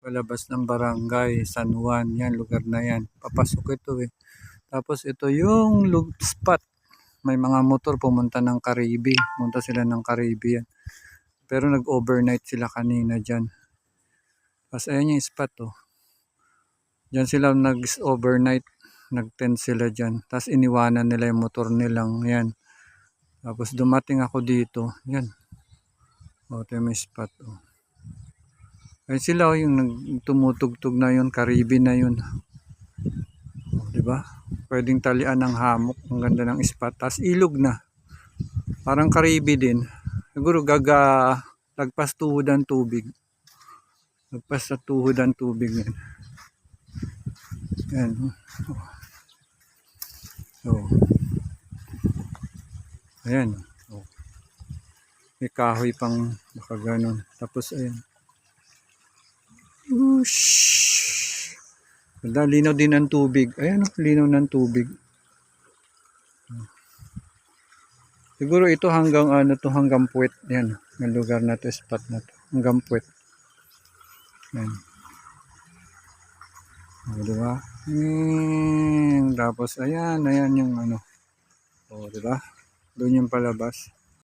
palabas ng barangay San Juan. Yan, lugar na yan. Papasok ito eh. Tapos ito yung spot. May mga motor pumunta ng Caribe. Pumunta sila ng Caribbean. Pero nag-overnight sila kanina dyan. Tapos ayan yung spot oh. Dyan sila nag-overnight. Nag-tent sila dyan. Tapos iniwanan nila yung motor nilang yan. Tapos dumating ako dito. Yan. O, ito yung may spot oh. Ayun sila oh, yung tumutugtog na yun, Caribbean na yun. Oh, diba? Pwedeng talian ng hamok. Ang ganda ng spot. Tapos ilog na. Parang Caribbean din. Siguro lagpas tuhod ang tubig. Lagpas sa tuhod ang tubig yan. Yan. Oh. Ayan. Oh. May kahoy pang baka ganun. Tapos ayan. Whoosh. Linaw din ang tubig. Ayan oh, linaw ng tubig. Siguro ito hanggang ano to, hanggang puwet. Yan, ang lugar na to, spot na to. Hanggang puwet. Yan. O, diba? Tapos ayan yung ano. O, diba? Doon yung palabas.